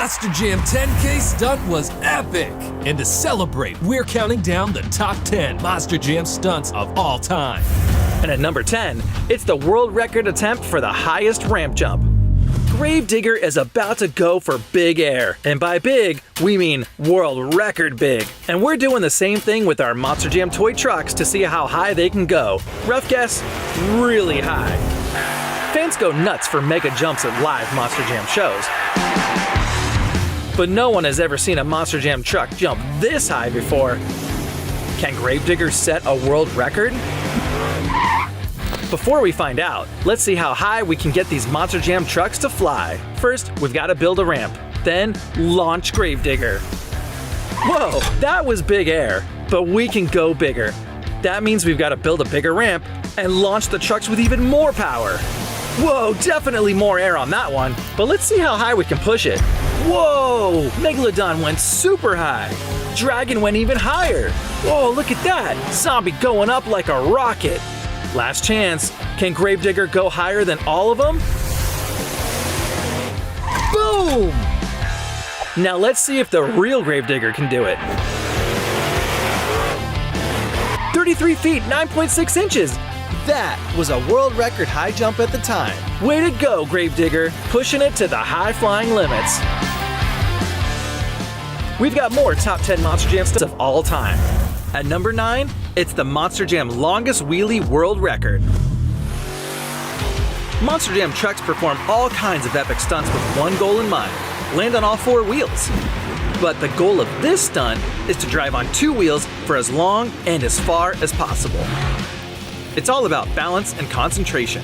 Monster Jam 10K stunt was epic! And to celebrate, we're counting down the top 10 Monster Jam stunts of all time. And at number 10, it's the world record attempt for the highest ramp jump. Gravedigger is about to go for big air. And by big, we mean world record big. And we're doing the same thing with our Monster Jam toy trucks to see how high they can go. Rough guess, really high. Fans go nuts for mega jumps at live Monster Jam shows. But no one has ever seen a Monster Jam truck jump this high before. Can Gravedigger set a world record? Before we find out, let's see how high we can get these Monster Jam trucks to fly. First, we've got to build a ramp, then launch Gravedigger. Whoa, that was big air, but we can go bigger. That means we've got to build a bigger ramp and launch the trucks with even more power. Whoa, definitely more air on that one, but let's see how high we can push it. Whoa, Megalodon went super high. Dragon went even higher. Whoa, look at that, Zombie going up like a rocket. Last chance, can Gravedigger go higher than all of them? Boom! Now let's see if the real Gravedigger can do it. 33 feet, 9.6 inches. That was a world record high jump at the time. Way to go, Gravedigger, pushing it to the high-flying limits. We've got more top 10 Monster Jam stunts of all time. At number 9, it's the Monster Jam longest wheelie world record. Monster Jam trucks perform all kinds of epic stunts with one goal in mind: land on all 4 wheels. But the goal of this stunt is to drive on 2 wheels for as long and as far as possible. It's all about balance and concentration.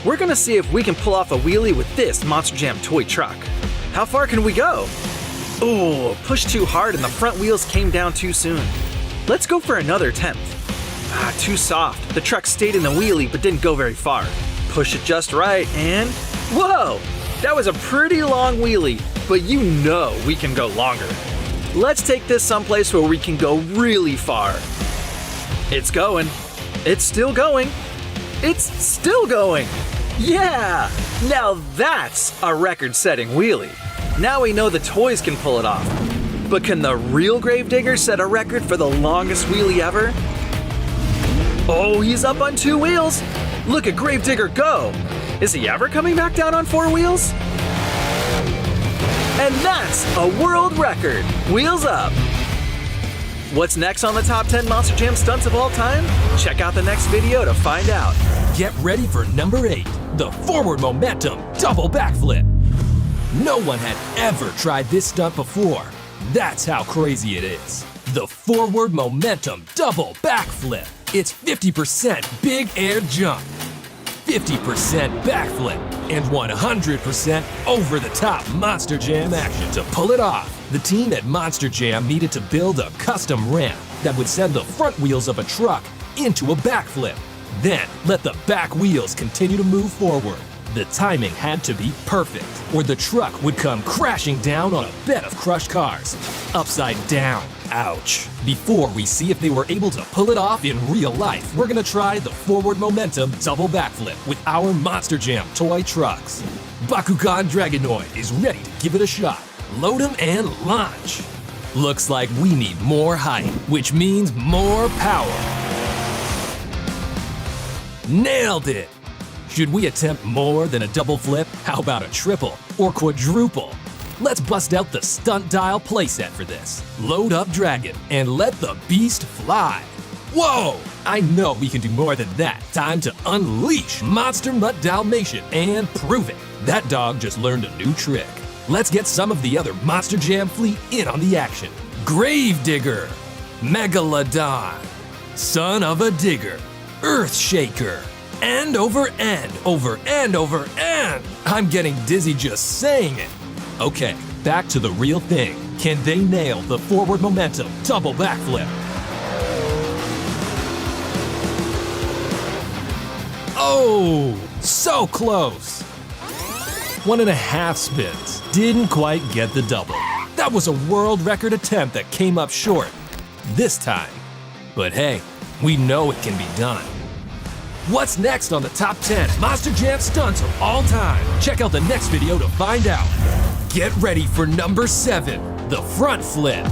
We're gonna see if we can pull off a wheelie with this Monster Jam toy truck. How far can we go? Oh, pushed too hard and the front wheels came down too soon. Let's go for another attempt. Too soft. The truck stayed in the wheelie but didn't go very far. Push it just right and whoa! That was a pretty long wheelie, but you know we can go longer. Let's take this someplace where we can go really far. It's going. It's still going. It's still going. Yeah! Now that's a record-setting wheelie. Now we know the toys can pull it off. But can the real Gravedigger set a record for the longest wheelie ever? Oh, he's up on 2 wheels. Look at Gravedigger go. Is he ever coming back down on 4 wheels? And that's a world record. Wheels up. What's next on the top 10 Monster Jam stunts of all time? Check out the next video to find out. Get ready for number 8, the forward momentum double backflip. No one had ever tried this stunt before. That's how crazy it is. The forward momentum double backflip. It's 50% big air jump, 50% backflip, and 100% over-the-top Monster Jam action. To pull it off, the team at Monster Jam needed to build a custom ramp that would send the front wheels of a truck into a backflip. Then let the back wheels continue to move forward. The timing had to be perfect, or the truck would come crashing down on a bed of crushed cars. Upside down. Ouch. Before we see if they were able to pull it off in real life, we're gonna try the forward momentum double backflip with our Monster Jam toy trucks. Bakugan Dragonoid is ready to give it a shot. Load him and launch. Looks like we need more height, which means more power. Nailed it! Should we attempt more than a double flip? How about a triple or quadruple? Let's bust out the stunt dial playset for this. Load up Dragon and let the beast fly. Whoa! I know we can do more than that. Time to unleash Monster Mutt Dalmatian and prove it. That dog just learned a new trick. Let's get some of the other Monster Jam fleet in on the action. Gravedigger, Megalodon, Son of a Digger, Earth Shaker, end over end, over and over and. I'm getting dizzy just saying it. Okay, back to the real thing. Can they nail the forward momentum double backflip? Oh, so close. 1.5 spins. Didn't quite get the double. That was a world record attempt that came up short this time. But hey, we know it can be done. What's next on the top 10 Monster Jam stunts of all time? Check out the next video to find out. Get ready for number 7, the front flip.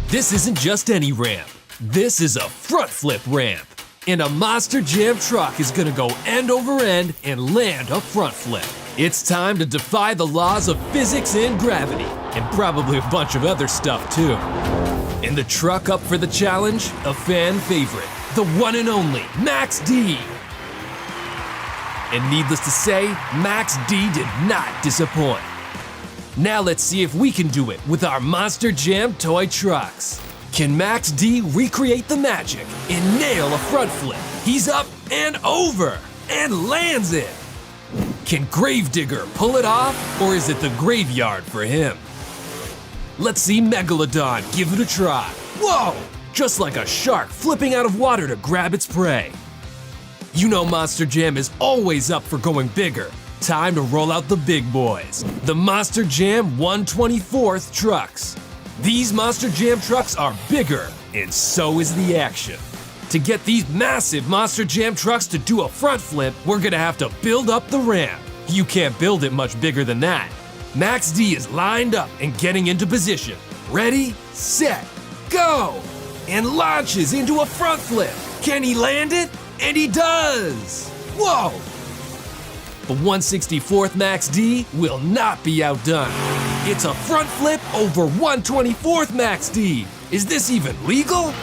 This isn't just any ramp. This is a front flip ramp. And a Monster Jam truck is gonna go end over end and land a front flip. It's time to defy the laws of physics and gravity, and probably a bunch of other stuff too. And the truck up for the challenge, a fan favorite, the one and only Max D. And needless to say, Max D did not disappoint. Now let's see if we can do it with our Monster Jam toy trucks. Can Max D recreate the magic and nail a front flip? He's up and over and lands it. Can Gravedigger pull it off, or is it the graveyard for him? Let's see Megalodon give it a try. Whoa! Just like a shark flipping out of water to grab its prey. You know Monster Jam is always up for going bigger. Time to roll out the big boys, the Monster Jam 1/24th trucks. These Monster Jam trucks are bigger, and so is the action. To get these massive Monster Jam trucks to do a front flip, we're gonna have to build up the ramp. You can't build it much bigger than that. Max D is lined up and getting into position. Ready, set, go! And launches into a front flip. Can he land it? And he does! Whoa! The 1/64th Max D will not be outdone. It's a front flip over 1/24th Max D. Is this even legal?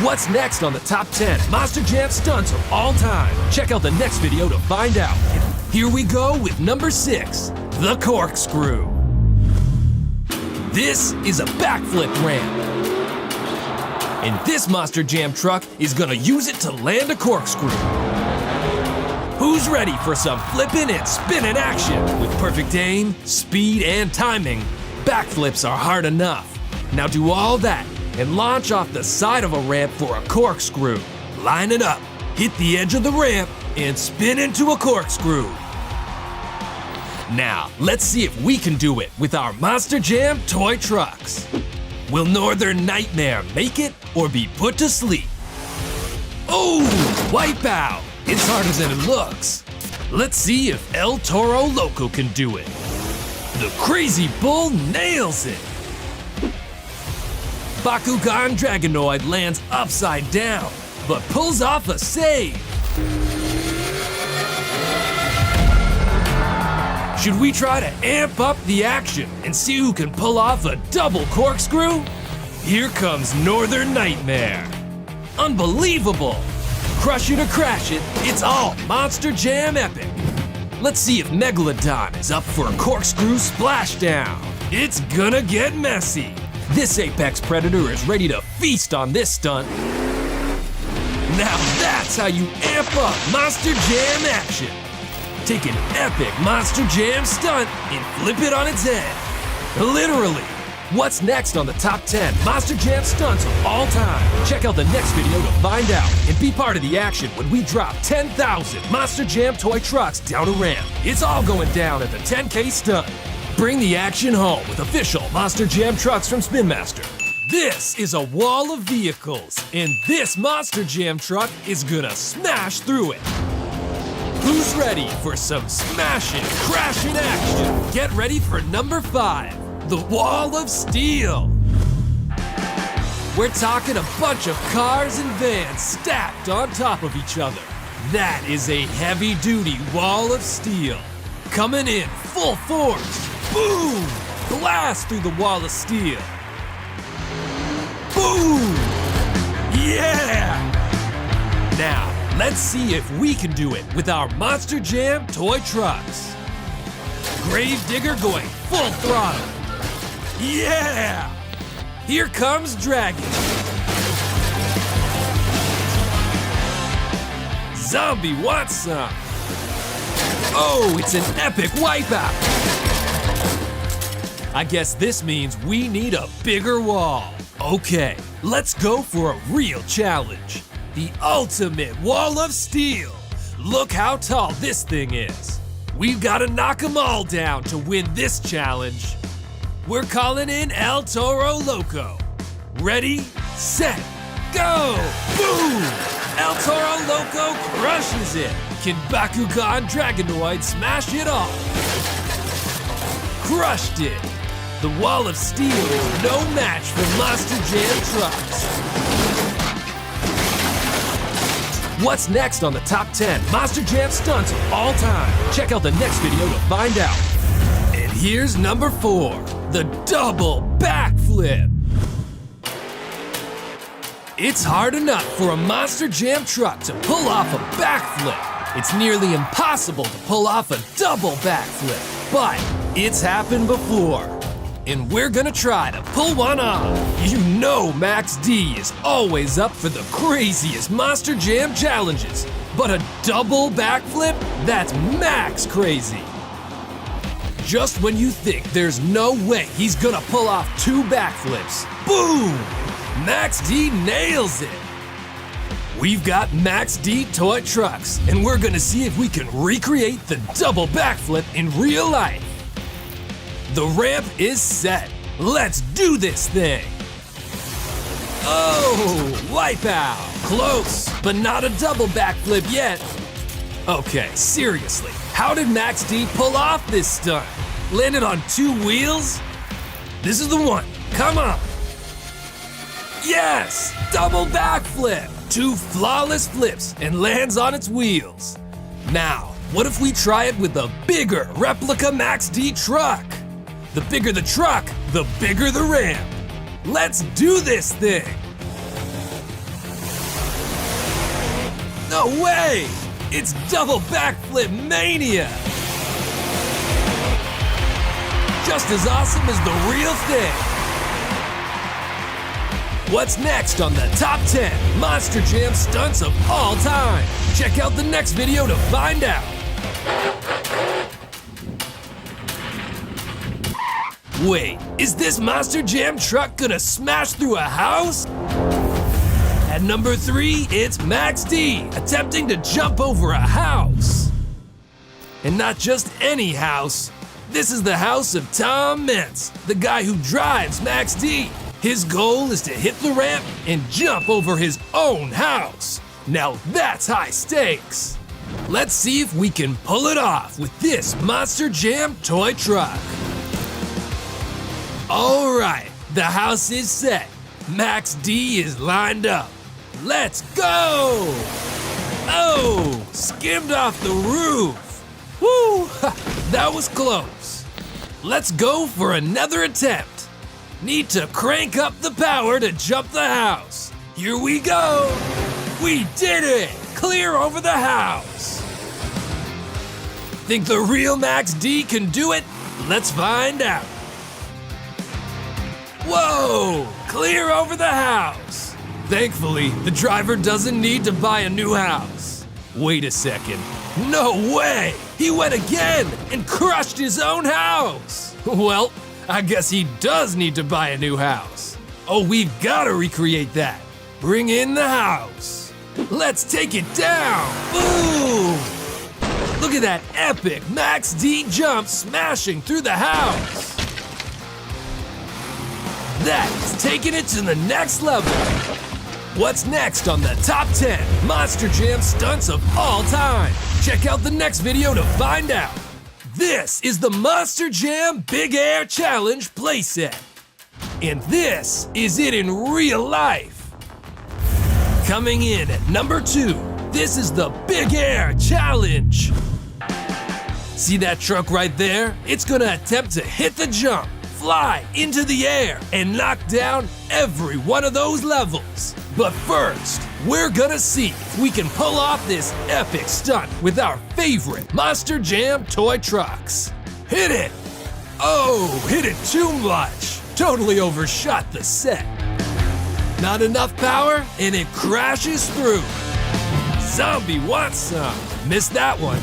What's next on the top 10 Monster Jam stunts of all time? Check out the next video to find out. Here we go with number 6, the Corkscrew. This is a backflip ramp. And this Monster Jam truck is gonna use it to land a corkscrew. Who's ready for some flipping and spinning action? With perfect aim, speed, and timing, backflips are hard enough. Now do all that and launch off the side of a ramp for a corkscrew. Line it up, hit the edge of the ramp, and spin into a corkscrew. Now, let's see if we can do it with our Monster Jam toy trucks. Will Northern Nightmare make it or be put to sleep? Oh, wipeout! It's harder than it looks. Let's see if El Toro Loco can do it. The Crazy Bull nails it. Bakugan Dragonoid lands upside down, but pulls off a save. Should we try to amp up the action and see who can pull off a double corkscrew? Here comes Northern Nightmare. Unbelievable! Crush it or crash it, it's all Monster Jam epic. Let's see if Megalodon is up for a corkscrew splashdown. It's gonna get messy. This apex predator is ready to feast on this stunt. Now that's how you amp up Monster Jam action. Take an epic Monster Jam stunt and flip it on its head. Literally. What's next on the top 10 Monster Jam stunts of all time? Check out the next video to find out and be part of the action when we drop 10,000 Monster Jam toy trucks down a ramp. It's all going down at the 10K stunt. Bring the action home with official Monster Jam trucks from Spin Master. This is a wall of vehicles, and this Monster Jam truck is gonna smash through it. Who's ready for some smashing, crashing action? Get ready for number 5, the Wall of Steel. We're talking a bunch of cars and vans stacked on top of each other. That is a heavy-duty wall of steel. Coming in full force. Boom! Blast through the wall of steel. Boom! Yeah! Now, let's see if we can do it with our Monster Jam toy trucks. Gravedigger going full throttle. Yeah! Here comes Dragon. Zombie wants some. Oh, it's an epic wipeout. I guess this means we need a bigger wall. Okay, let's go for a real challenge. The ultimate wall of steel. Look how tall this thing is. We've got to knock them all down to win this challenge. We're calling in El Toro Loco. Ready, set, go! Boom! El Toro Loco crushes it. Can Bakugan Dragonoid smash it off? Crushed it. The wall of steel is no match for Monster Jam trucks. What's next on the top 10 Monster Jam stunts of all time? Check out the next video to find out. And here's number 4, the double backflip. It's hard enough for a Monster Jam truck to pull off a backflip. It's nearly impossible to pull off a double backflip, but it's happened before. And we're gonna try to pull one off. You know Max D is always up for the craziest Monster Jam challenges, but a double backflip? That's max crazy. Just when you think there's no way he's gonna pull off 2 backflips, boom! Max D nails it. We've got Max D toy trucks, and we're gonna see if we can recreate the double backflip in real life. The ramp is set. Let's do this thing. Oh, wipeout. Close, but not a double backflip yet. Okay, seriously, how did Max D pull off this stunt? Landed on 2 wheels? This is the one, come on. Yes, double backflip. 2 flawless flips and lands on its wheels. Now, what if we try it with a bigger replica Max D truck? The bigger the truck, the bigger the ramp. Let's do this thing. No way! It's double backflip mania! Just as awesome as the real thing. What's next on the top 10 Monster Jam stunts of all time? Check out the next video to find out. Wait, is this Monster Jam truck gonna smash through a house? At number 3, it's Max D attempting to jump over a house. And not just any house. This is the house of Tom Mentz, the guy who drives Max D. His goal is to hit the ramp and jump over his own house. Now that's high stakes. Let's see if we can pull it off with this Monster Jam toy truck. All right, the house is set. Max D is lined up. Let's go! Oh, skimmed off the roof. Woo, that was close. Let's go for another attempt. Need to crank up the power to jump the house. Here we go. We did it! Clear over the house. Think the real Max D can do it? Let's find out. Whoa! Clear over the house! Thankfully, the driver doesn't need to buy a new house. Wait a second. No way! He went again and crushed his own house! Well, I guess he does need to buy a new house. Oh, we've gotta recreate that. Bring in the house. Let's take it down! Boom! Look at that epic Max D jump smashing through the house! That's taking it to the next level. What's next on the top 10 Monster Jam stunts of all time? Check out the next video to find out. This is the Monster Jam Big Air Challenge playset. And this is it in real life. Coming in at number 2, this is the Big Air Challenge. See that truck right there? It's gonna attempt to hit the jump, fly into the air, and knock down every one of those levels. But first, we're gonna see if we can pull off this epic stunt with our favorite Monster Jam toy trucks. Hit it! Oh, hit it too much. Totally overshot the set. Not enough power, and it crashes through. Zombie wants some. Missed that one.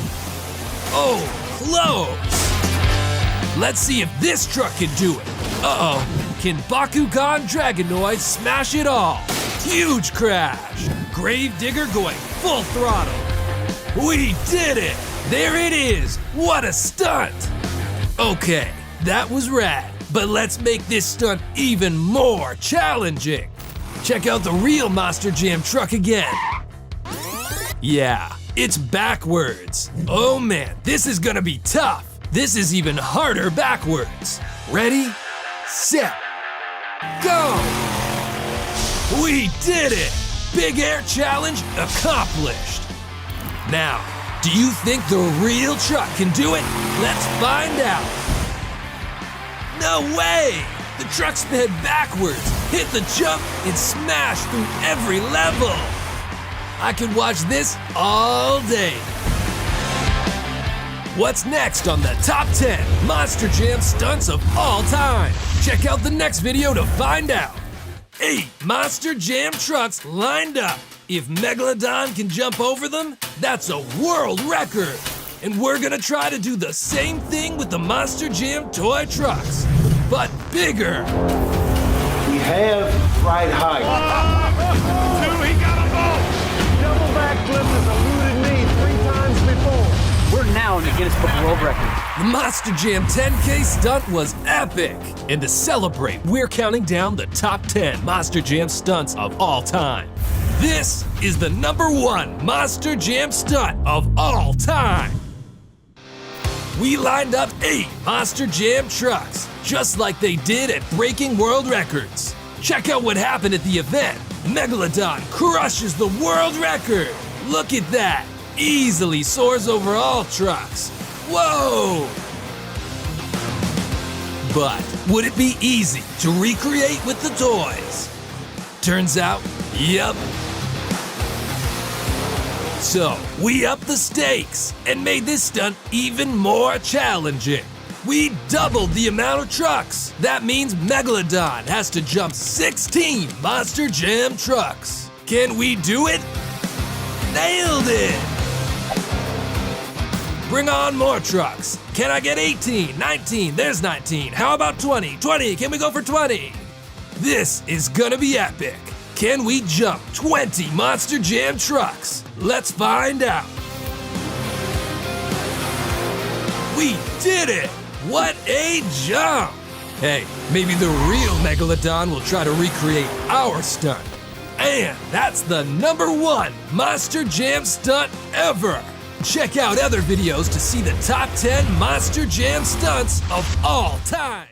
Oh, close. Let's see if this truck can do it. Uh-oh. Can Bakugan Dragonoid smash it all? Huge crash. Gravedigger going full throttle. We did it. There it is. What a stunt. Okay, that was rad. But let's make this stunt even more challenging. Check out the real Monster Jam truck again. Yeah, it's backwards. Oh man, this is gonna be tough. This is even harder backwards. Ready, set, go! We did it! Big air challenge accomplished. Now, do you think the real truck can do it? Let's find out. No way! The truck sped backwards, hit the jump, and smashed through every level. I could watch this all day. What's next on the top 10 Monster Jam stunts of all time? Check out the next video to find out. 8 Monster Jam trucks lined up. If Megalodon can jump over them, that's a world record. And we're gonna try to do the same thing with the Monster Jam toy trucks, but bigger. We have ride high. Two, he got them both! Double backflip has eluded me 3 times before. We're now in the Guinness Book of World Records. The Monster Jam 10K stunt was epic. And to celebrate, we're counting down the top 10 Monster Jam stunts of all time. This is the #1 Monster Jam stunt of all time. We lined up 8 Monster Jam trucks, just like they did at breaking world records. Check out what happened at the event. Megalodon crushes the world record. Look at that. Easily soars over all trucks. Whoa! But would it be easy to recreate with the toys? Turns out, yep. So, we upped the stakes and made this stunt even more challenging. We doubled the amount of trucks. That means Megalodon has to jump 16 Monster Jam trucks. Can we do it? Nailed it! Bring on more trucks. Can I get 18, 19? There's 19. How about 20? 20, can we go for 20? This is gonna be epic. Can we jump 20 Monster Jam trucks? Let's find out. We did it! What a jump! Hey, maybe the real Megalodon will try to recreate our stunt. And that's the #1 Monster Jam stunt ever. Check out other videos to see the top 10 Monster Jam stunts of all time.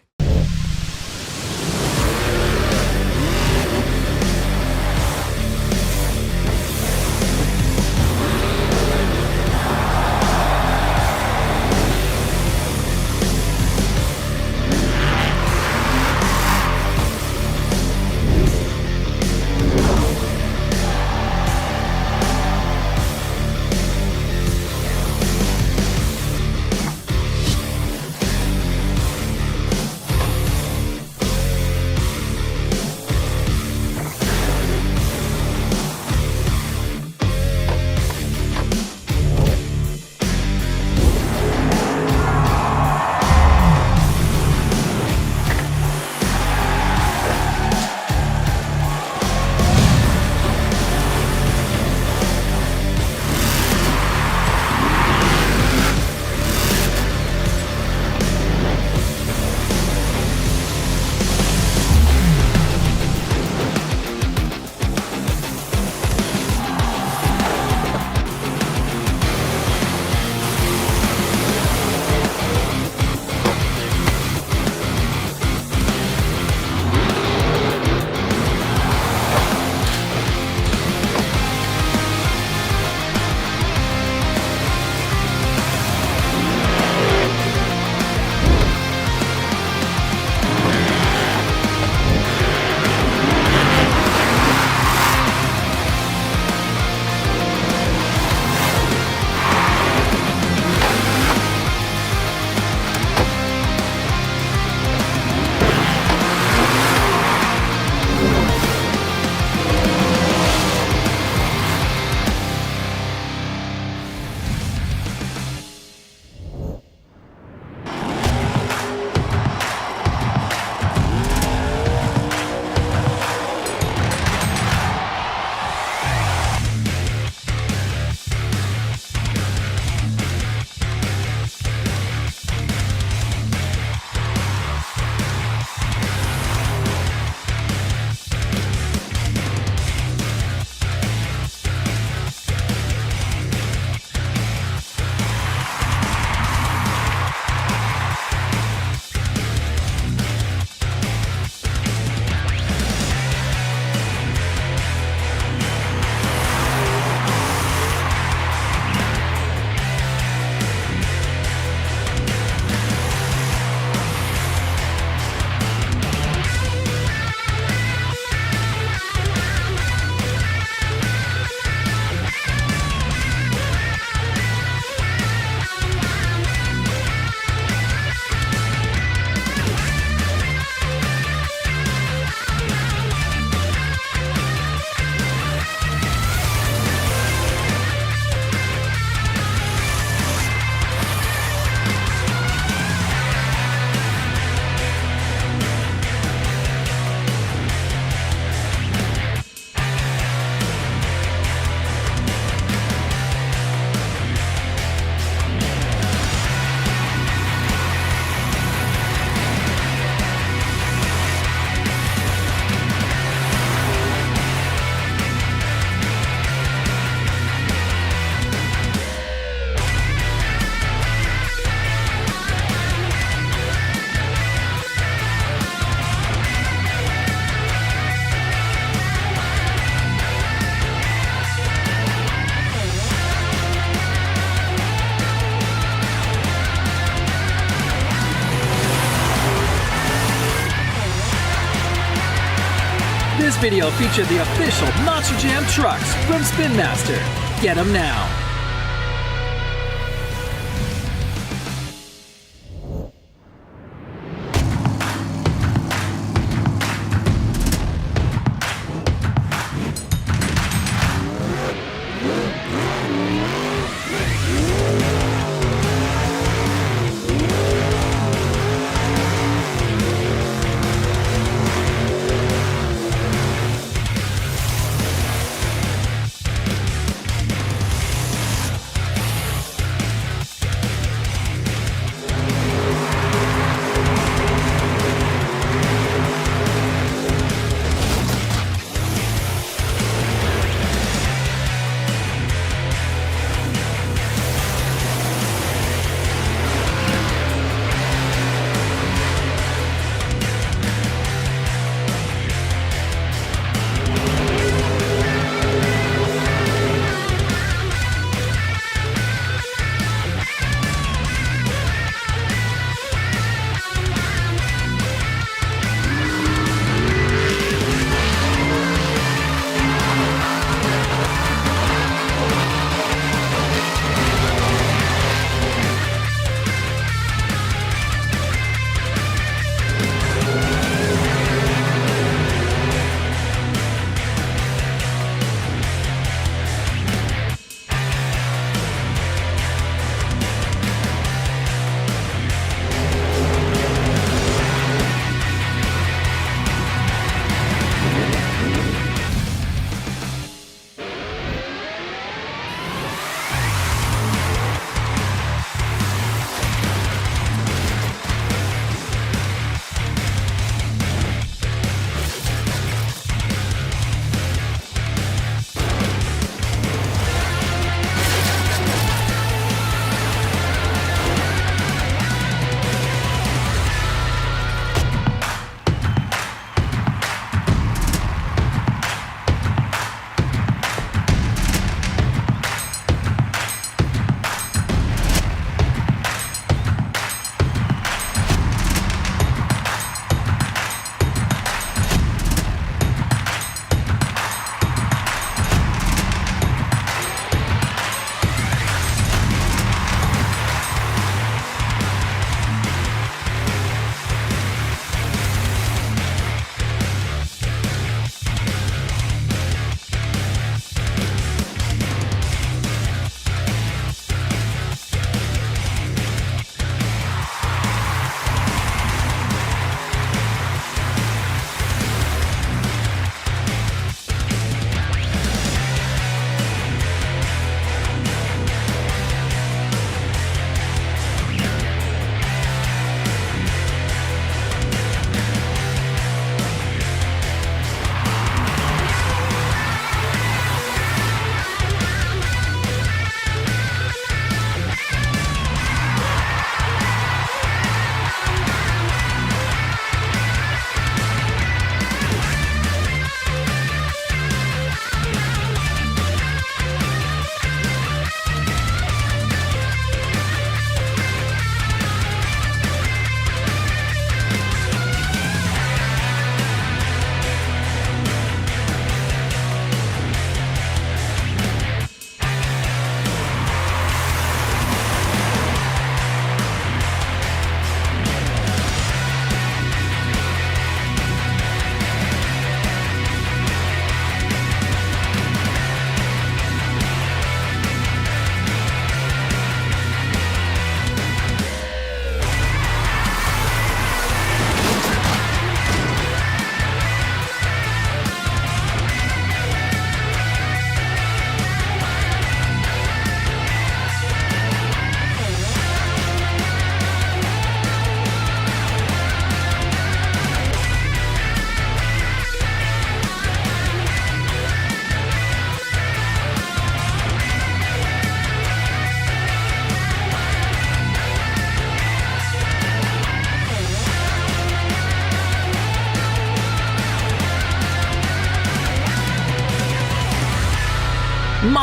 video featured the official Monster Jam trucks from Spin Master. Get them now.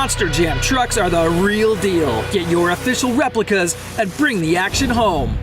Monster Jam trucks are the real deal. Get your official replicas and bring the action home.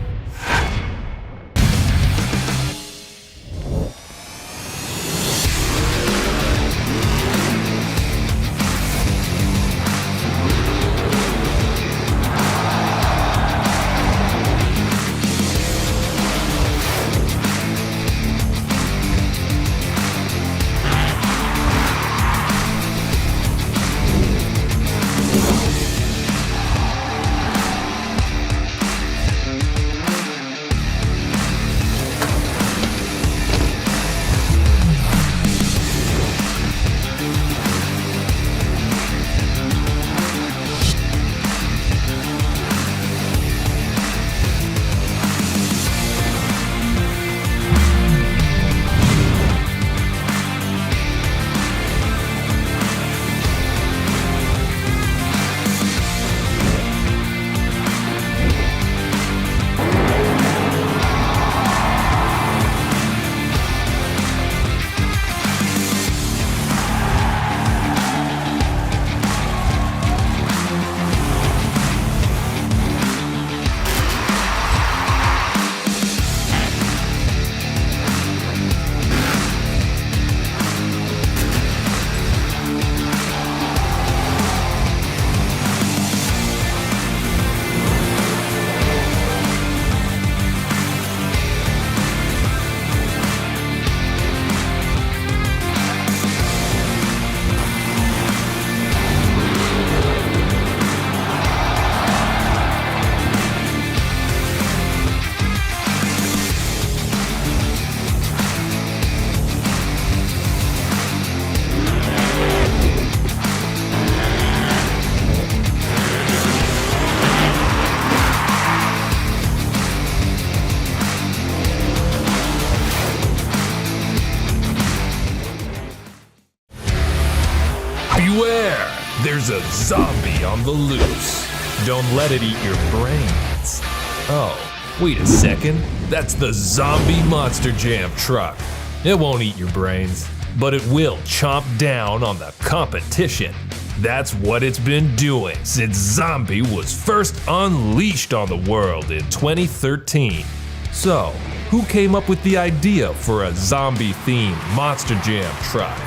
There's a zombie on the loose. Don't let it eat your brains. Oh, wait a second. That's the Zombie Monster Jam truck. It won't eat your brains, but it will chomp down on the competition. That's what it's been doing since Zombie was first unleashed on the world in 2013. So, who came up with the idea for a zombie-themed Monster Jam truck?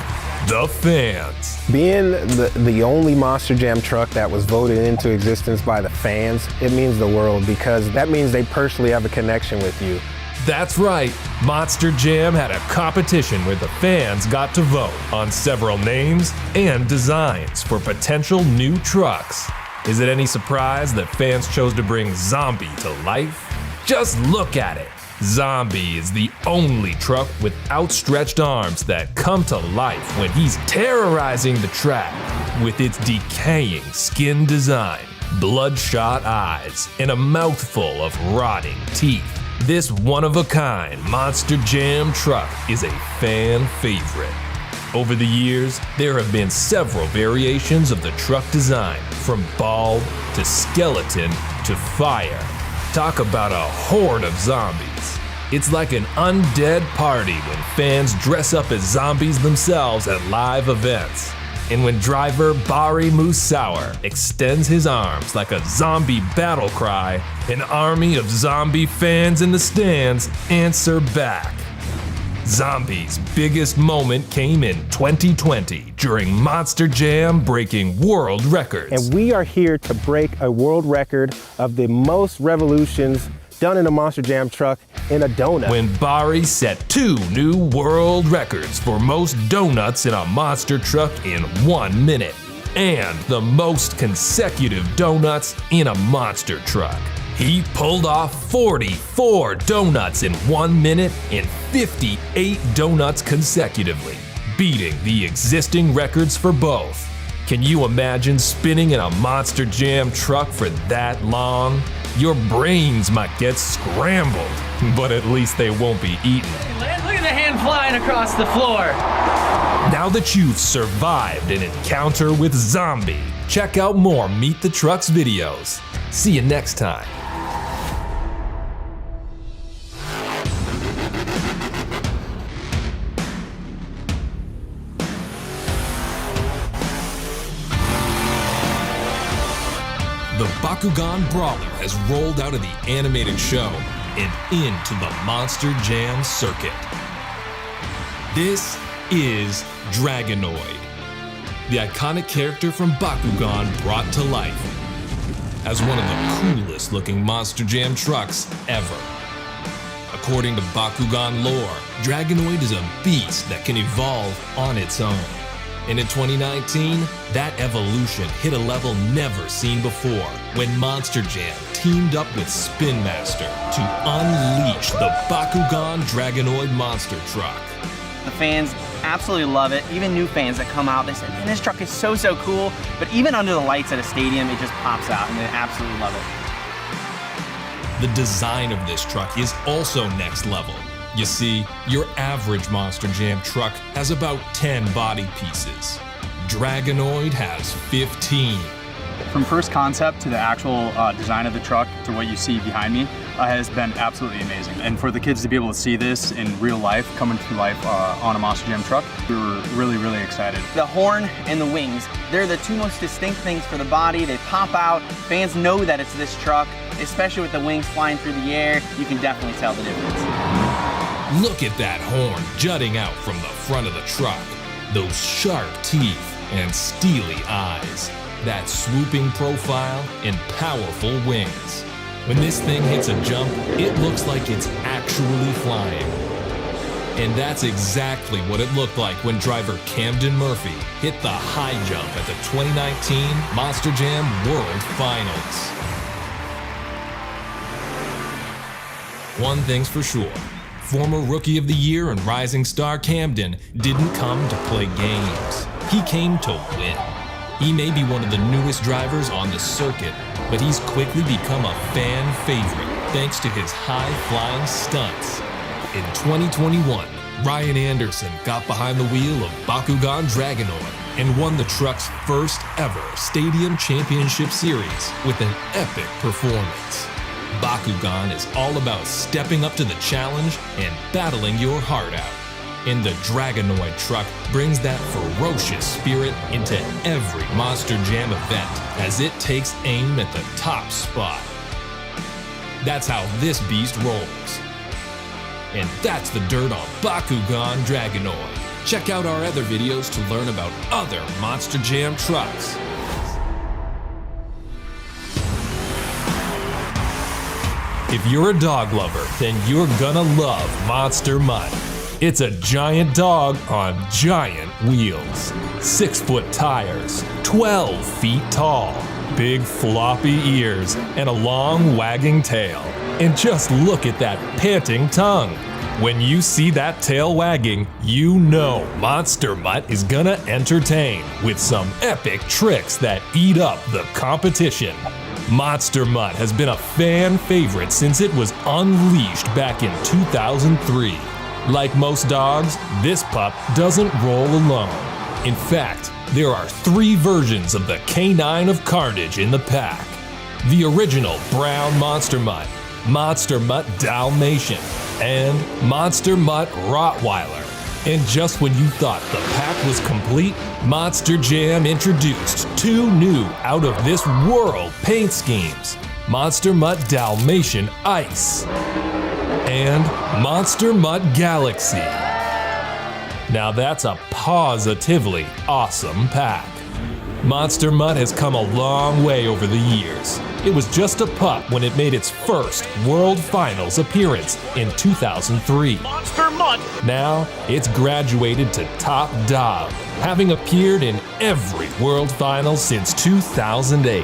The fans. Being the only Monster Jam truck that was voted into existence by the fans, it means the world because that means they personally have a connection with you. That's right, Monster Jam had a competition where the fans got to vote on several names and designs for potential new trucks. Is it any surprise that fans chose to bring Zombie to life? Just look at it. Zombie is the only truck with outstretched arms that come to life when he's terrorizing the track with its decaying skin design, bloodshot eyes, and a mouthful of rotting teeth. This one-of-a-kind Monster Jam truck is a fan favorite. Over the years, there have been several variations of the truck design, from bald to skeleton to fire. Talk about a horde of zombies. It's like an undead party when fans dress up as zombies themselves at live events. And when driver Bari Musauer extends his arms like a zombie battle cry, an army of zombie fans in the stands answer back. Zombie's biggest moment came in 2020 during Monster Jam breaking world records. And we are here to break a world record of the most revolutions done in a Monster Jam truck in a donut. When Bari set 2 new world records for most donuts in a monster truck in 1 minute, and the most consecutive donuts in a monster truck. He pulled off 44 donuts in 1 minute and 58 donuts consecutively, beating the existing records for both. Can you imagine spinning in a Monster Jam truck for that long? Your brains might get scrambled, but at least they won't be eaten. Look at the hand flying across the floor. Now that you've survived an encounter with Zombie, check out more Meet the Trucks videos. See you next time. The Bakugan Brawler has rolled out of the animated show and into the Monster Jam circuit. This is Dragonoid, the iconic character from Bakugan brought to life as one of the coolest looking Monster Jam trucks ever. According to Bakugan lore, Dragonoid is a beast that can evolve on its own. And in 2019, that evolution hit a level never seen before when Monster Jam teamed up with Spin Master to unleash the Bakugan Dragonoid monster truck. The fans absolutely love it. Even new fans that come out, they say, man, this truck is so cool. But even under the lights at a stadium, it just pops out and they absolutely love it. The design of this truck is also next level. You see, your average Monster Jam truck has about 10 body pieces. Dragonoid has 15. From first concept to the actual design of the truck to what you see behind me has been absolutely amazing. And for the kids to be able to see this in real life, coming to life on a Monster Jam truck, we were really excited. The horn and the wings, they're the 2 most distinct things for the body. They pop out. Fans know that it's this truck, especially with the wings flying through the air. You can definitely tell the difference. Look at that horn jutting out from the front of the truck. Those sharp teeth and steely eyes. That swooping profile and powerful wings. When this thing hits a jump, it looks like it's actually flying. And that's exactly what it looked like when driver Camden Murphy hit the high jump at the 2019 Monster Jam World Finals. One thing's for sure. Former Rookie of the Year and Rising Star Camden didn't come to play games. He came to win. He may be one of the newest drivers on the circuit, but he's quickly become a fan favorite thanks to his high-flying stunts. In 2021, Ryan Anderson got behind the wheel of Bakugan Dragonoid and won the truck's first ever Stadium Championship Series with an epic performance. Bakugan is all about stepping up to the challenge and battling your heart out. And the Dragonoid truck brings that ferocious spirit into every Monster Jam event as it takes aim at the top spot. That's how this beast rolls. And that's the dirt on Bakugan Dragonoid. Check out our other videos to learn about other Monster Jam trucks. If you're a dog lover, then you're gonna love Monster Mutt. It's a giant dog on giant wheels. 6-foot tires, 12 feet tall, big floppy ears, and a long wagging tail. And just look at that panting tongue. When you see that tail wagging, you know Monster Mutt is gonna entertain with some epic tricks that eat up the competition. Monster Mutt has been a fan favorite since it was unleashed back in 2003. Like most dogs, this pup doesn't roll alone. In fact, there are 3 versions of the Canine of Carnage in the pack. The original brown Monster Mutt, Monster Mutt Dalmatian, and Monster Mutt Rottweiler. And just when you thought the pack was complete, Monster Jam introduced 2 new out-of-this-world paint schemes, Monster Mutt Dalmatian Ice and Monster Mutt Galaxy. Now that's a positively awesome pack. Monster Mutt has come a long way over the years. It was just a pup when it made its first World Finals appearance in 2003. Monster Mutt! Now it's graduated to top dog, having appeared in every World Finals since 2008.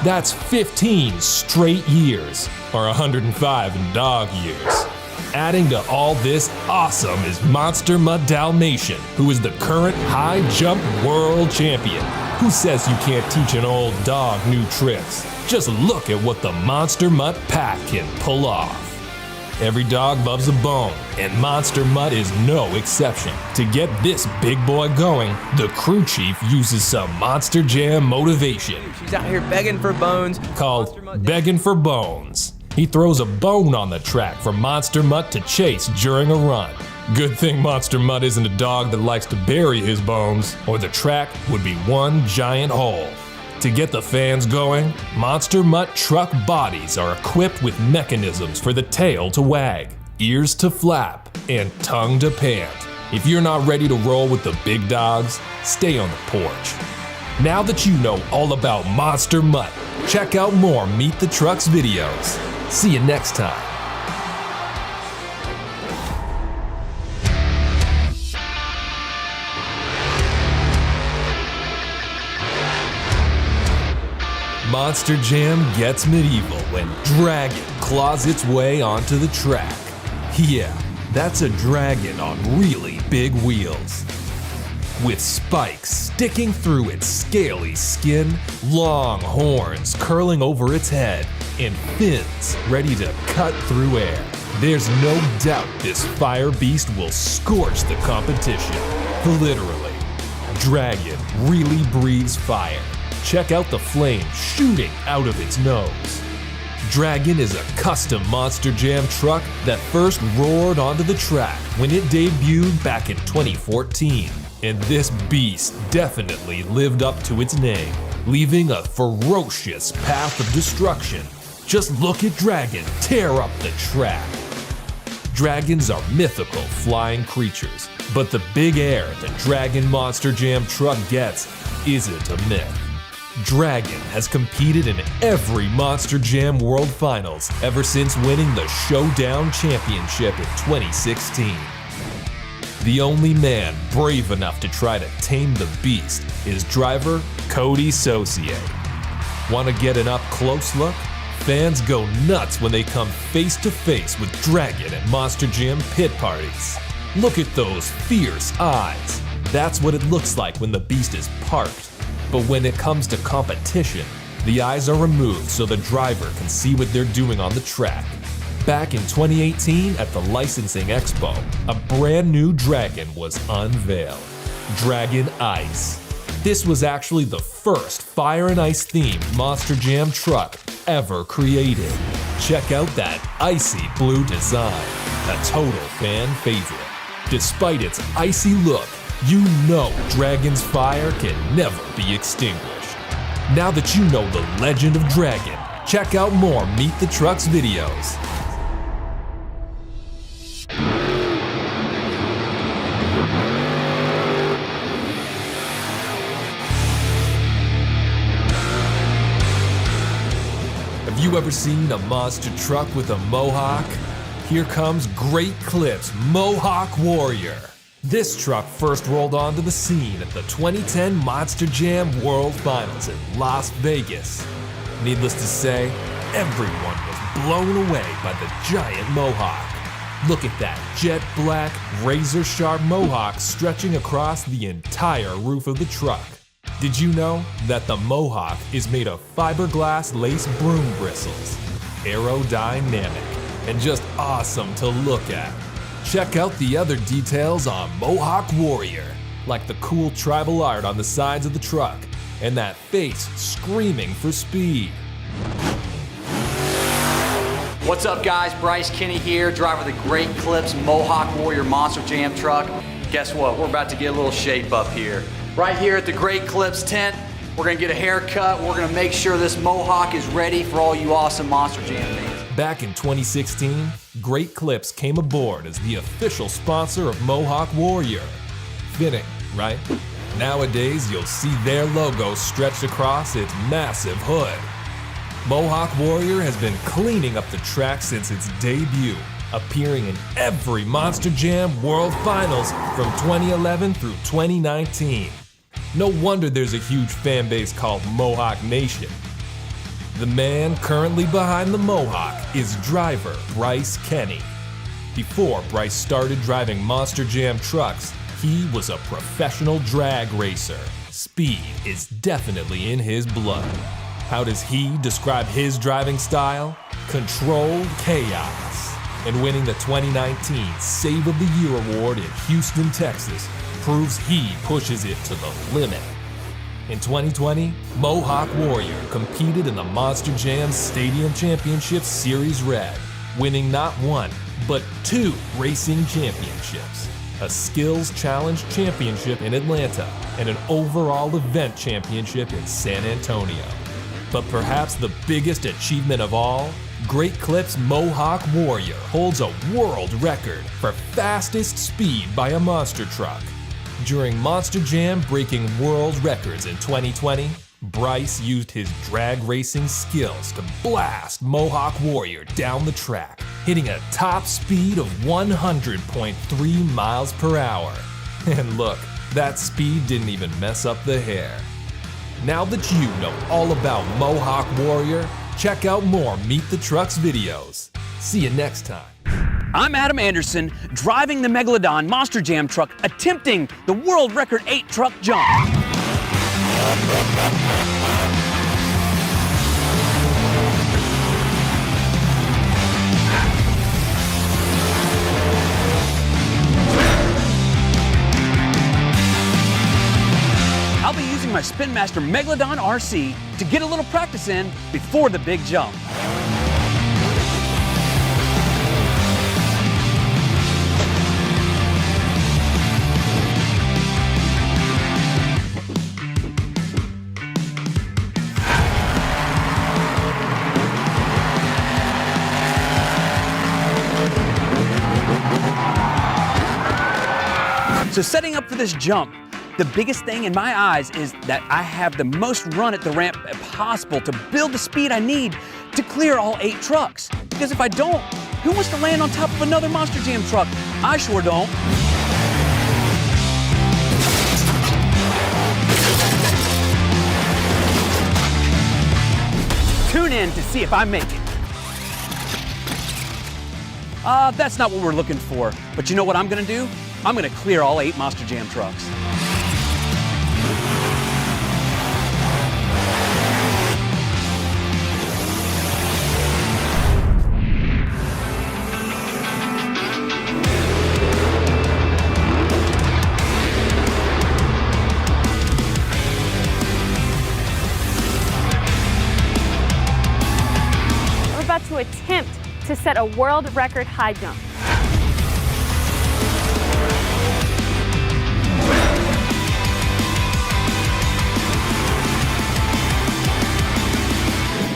That's 15 straight years, or 105 in dog years. Adding to all this awesome is Monster Mutt Dalmatian, who is the current high jump world champion. Who says you can't teach an old dog new tricks? Just look at what the Monster Mutt pack can pull off. Every dog loves a bone, and Monster Mutt is no exception. To get this big boy going, the crew chief uses some Monster Jam motivation. She's out here begging for bones. Called Begging for Bones. He throws a bone on the track for Monster Mutt to chase during a run. Good thing Monster Mutt isn't a dog that likes to bury his bones, or the track would be one giant hole. To get the fans going, Monster Mutt truck bodies are equipped with mechanisms for the tail to wag, ears to flap, and tongue to pant. If you're not ready to roll with the big dogs, stay on the porch. Now that you know all about Monster Mutt, check out more Meet the Trucks videos. See you next time. Monster Jam gets medieval when Dragon claws its way onto the track. Yeah, that's a dragon on really big wheels. With spikes sticking through its scaly skin, long horns curling over its head, and fins ready to cut through air. There's no doubt this fire beast will scorch the competition. Literally. Dragon really breathes fire. Check out the flame shooting out of its nose. Dragon is a custom Monster Jam truck that first roared onto the track when it debuted back in 2014. And this beast definitely lived up to its name, leaving a ferocious path of destruction. Just look at Dragon tear up the track. Dragons are mythical flying creatures, but the big air the Dragon Monster Jam truck gets isn't a myth. Dragon has competed in every Monster Jam World Finals ever since winning the Showdown Championship in 2016. The only man brave enough to try to tame the beast is driver Cody Saucier. Want to get an up-close look? Fans go nuts when they come face to face with Dragon at Monster Jam pit parties. Look at those fierce eyes. That's what it looks like when the beast is parked. But when it comes to competition, the eyes are removed so the driver can see what they're doing on the track. Back in 2018 at the Licensing Expo, a brand new Dragon was unveiled. Dragon Ice. This was actually the first Fire and Ice themed Monster Jam truck ever created. Check out that icy blue design, a total fan favorite. Despite its icy look, you know Dragon's fire can never be extinguished. Now that you know the legend of Dragon, check out more Meet the Trucks videos. Have you ever seen a monster truck with a Mohawk? Here comes Great Clips Mohawk Warrior. This truck first rolled onto the scene at the 2010 Monster Jam World Finals in Las Vegas. Needless to say, everyone was blown away by the giant Mohawk. Look at that jet black, razor-sharp Mohawk stretching across the entire roof of the truck. Did you know that the Mohawk is made of fiberglass lace broom bristles? Aerodynamic and just awesome to look at. Check out the other details on Mohawk Warrior, like the cool tribal art on the sides of the truck and that face screaming for speed. What's up guys, Bryce Kinney here, driver of the Great Clips Mohawk Warrior Monster Jam truck. Guess what, we're about to get a little shape up here. Right here at the Great Clips tent, we're gonna get a haircut, we're gonna make sure this Mohawk is ready for all you awesome Monster Jam fans. Back in 2016, Great Clips came aboard as the official sponsor of Mohawk Warrior. Fitting, right? Nowadays, you'll see their logo stretched across its massive hood. Mohawk Warrior has been cleaning up the track since its debut, appearing in every Monster Jam World Finals from 2011 through 2019. No wonder there's a huge fan base called Mohawk Nation. The man currently behind the Mohawk is driver Bryce Kenny. Before Bryce started driving Monster Jam trucks, he was a professional drag racer. Speed is definitely in his blood. How does he describe his driving style? Controlled chaos. And winning the 2019 Save of the Year award in Houston, Texas, proves he pushes it to the limit. In 2020, Mohawk Warrior competed in the Monster Jam Stadium Championship Series Red, winning not one, but 2 racing championships, a Skills Challenge Championship in Atlanta, and an overall event championship in San Antonio. But perhaps the biggest achievement of all, Great Clips Mohawk Warrior holds a world record for fastest speed by a monster truck. During Monster Jam breaking world records in 2020, Bryce used his drag racing skills to blast Mohawk Warrior down the track, hitting a top speed of 100.3 miles per hour. And look, that speed didn't even mess up the hair. Now that you know all about Mohawk Warrior, check out more Meet the Trucks videos. See you next time. I'm Adam Anderson, driving the Megalodon Monster Jam truck, attempting the world record 8-truck jump. I'll be using my Spin Master Megalodon RC to get a little practice in before the big jump. So setting up for this jump, the biggest thing in my eyes is that I have the most run at the ramp possible to build the speed I need to clear all 8 trucks. Because if I don't, who wants to land on top of another Monster Jam truck? I sure don't. Tune in to see if I make it. That's not what we're looking for. But you know what I'm gonna do? I'm gonna clear all 8 Monster Jam trucks. set a world record high jump.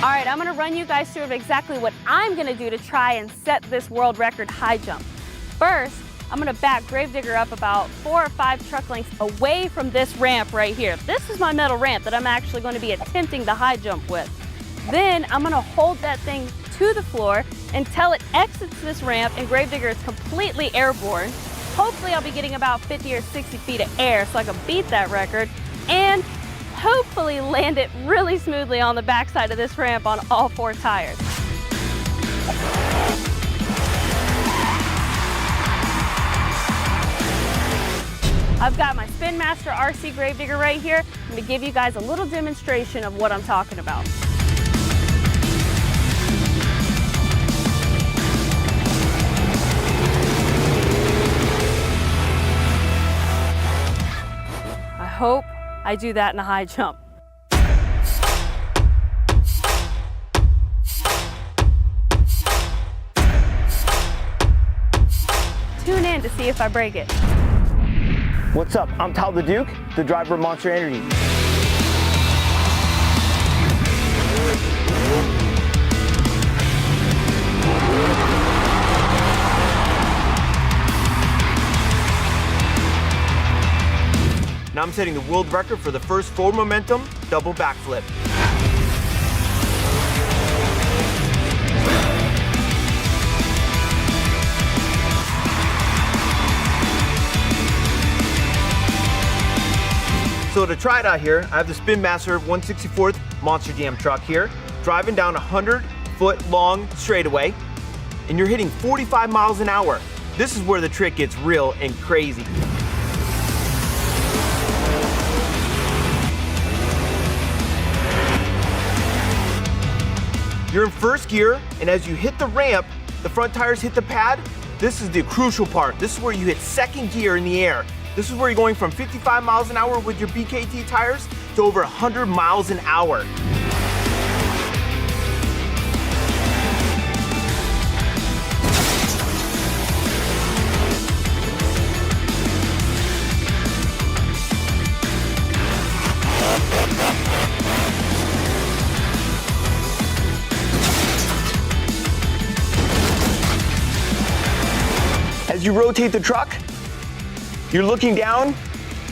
All right, I'm gonna run you guys through exactly what I'm gonna do to try and set this world record high jump. First, I'm gonna back Gravedigger up about 4 or 5 truck lengths away from this ramp right here. This is my metal ramp that I'm actually gonna be attempting the high jump with. Then I'm gonna hold that thing to the floor until it exits this ramp and Gravedigger is completely airborne. Hopefully I'll be getting about 50 or 60 feet of air so I can beat that record and hopefully land it really smoothly on the backside of this ramp on all 4 tires. I've got my Spin Master RC Gravedigger right here. I'm gonna give you guys a little demonstration of what I'm talking about. I hope I do that in a high jump. Tune in to see if I break it. What's up? I'm Tal the Duke, the driver of Monster Energy. Now I'm setting the world record for the first forward momentum double backflip. So to try it out here, I have the Spin Master 1/64th Monster Jam truck here, driving down a 100-foot long straightaway, and you're hitting 45 miles an hour. This is where the trick gets real and crazy. You're in first gear, and as you hit the ramp, the front tires hit the pad. This is the crucial part. This is where you hit second gear in the air. This is where you're going from 55 miles an hour with your BKT tires to over 100 miles an hour. As you rotate the truck, you're looking down,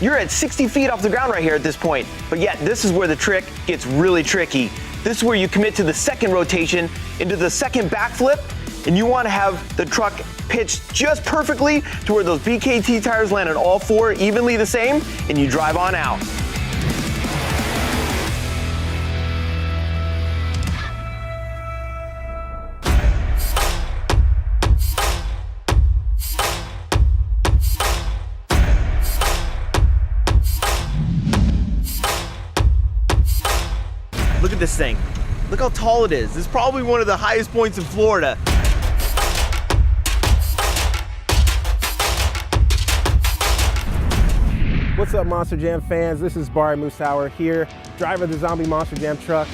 you're at 60 feet off the ground right here at this point. But yet, this is where the trick gets really tricky. This is where you commit to the second rotation into the second backflip, and you want to have the truck pitched just perfectly to where those BKT tires land on all 4 evenly the same, and you drive on out. Look at this thing. Look how tall it is. This is probably one of the highest points in Florida. What's up, Monster Jam fans? This is Barry Musauer here, driver of the Zombie Monster Jam truck.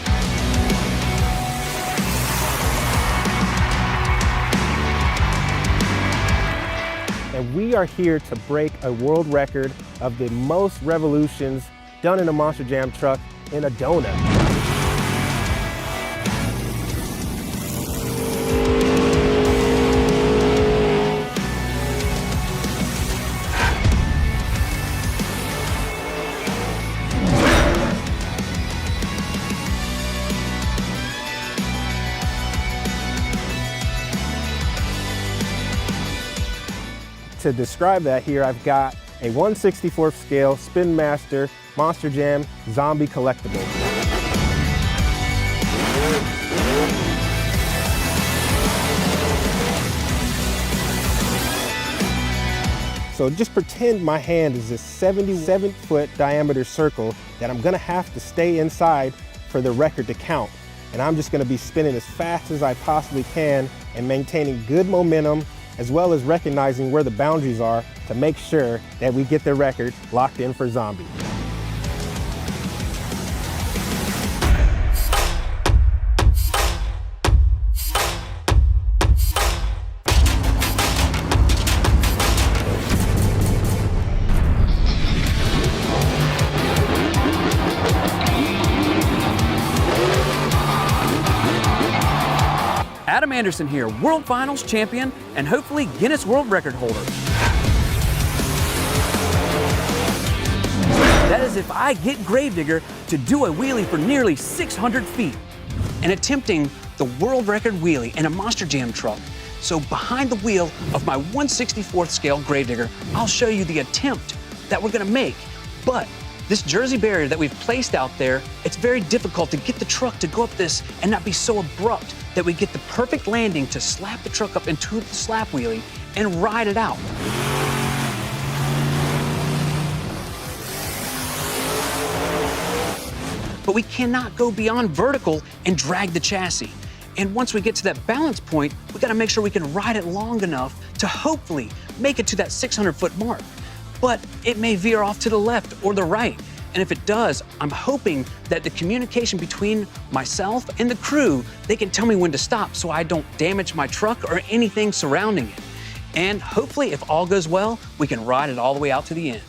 And we are here to break a world record of the most revolutions done in a Monster Jam truck in a donut. To describe that here, I've got a 1/64th scale Spin Master Monster Jam Zombie Collectible. So just pretend my hand is this 77-foot diameter circle that I'm gonna have to stay inside for the record to count. And I'm just gonna be spinning as fast as I possibly can and maintaining good momentum, as well as recognizing where the boundaries are to make sure that we get the record locked in for Zombie. Anderson here, World Finals champion and hopefully Guinness World Record holder. That is if I get Gravedigger to do a wheelie for nearly 600 feet. And attempting the world record wheelie in a Monster Jam truck. So behind the wheel of my 1/64th scale Gravedigger, I'll show you the attempt that we're gonna make. But this Jersey barrier that we've placed out there, it's very difficult to get the truck to go up this and not be so abrupt that we get the perfect landing to slap the truck up into the slap wheelie and ride it out. But we cannot go beyond vertical and drag the chassis. And once we get to that balance point, we gotta make sure we can ride it long enough to hopefully make it to that 600-foot mark. But it may veer off to the left or the right. And if it does, I'm hoping that the communication between myself and the crew, they can tell me when to stop so I don't damage my truck or anything surrounding it. And hopefully, if all goes well, we can ride it all the way out to the end.